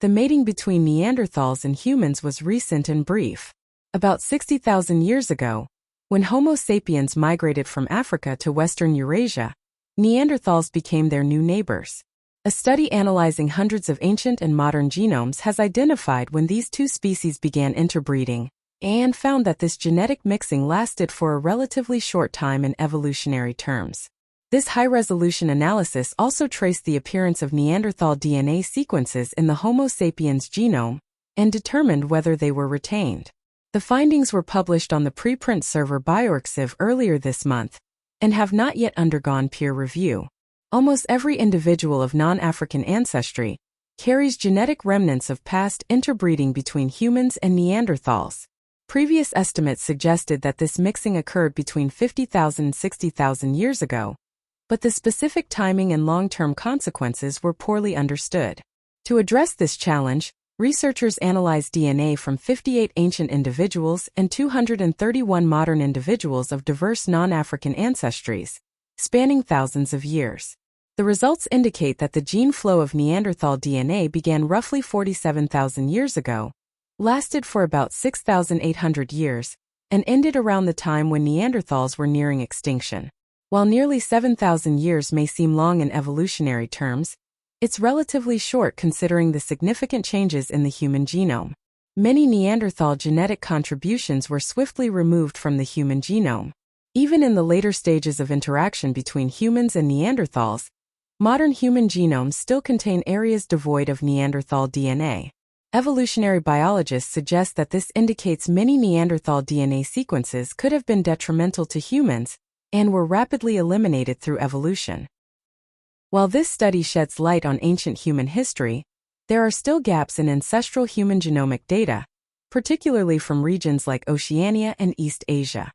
the mating between Neanderthals and humans was recent and brief. About 60,000 years ago, when Homo sapiens migrated from Africa to Western Eurasia, Neanderthals became their new neighbors. A study analyzing hundreds of ancient and modern genomes has identified when these two species began interbreeding, and found that this genetic mixing lasted for a relatively short time in evolutionary terms. This high-resolution analysis also traced the appearance of Neanderthal DNA sequences in the Homo sapiens genome and determined whether they were retained. The findings were published on the preprint server bioRxiv earlier this month and have not yet undergone peer review. Almost every individual of non-African ancestry carries genetic remnants of past interbreeding between humans and Neanderthals. Previous estimates suggested that this mixing occurred between 50,000 and 60,000 years ago, but the specific timing and long-term consequences were poorly understood. To address this challenge, researchers analyzed DNA from 58 ancient individuals and 231 modern individuals of diverse non-African ancestries, spanning thousands of years. The results indicate that the gene flow of Neanderthal DNA began roughly 47,000 years ago, lasted for about 6,800 years, and ended around the time when Neanderthals were nearing extinction. While nearly 7,000 years may seem long in evolutionary terms, it's relatively short considering the significant changes in the human genome. Many Neanderthal genetic contributions were swiftly removed from the human genome. Even in the later stages of interaction between humans and Neanderthals, modern human genomes still contain areas devoid of Neanderthal DNA. Evolutionary biologists suggest that this indicates many Neanderthal DNA sequences could have been detrimental to humans and were rapidly eliminated through evolution. While this study sheds light on ancient human history, there are still gaps in ancestral human genomic data, particularly from regions like Oceania and East Asia.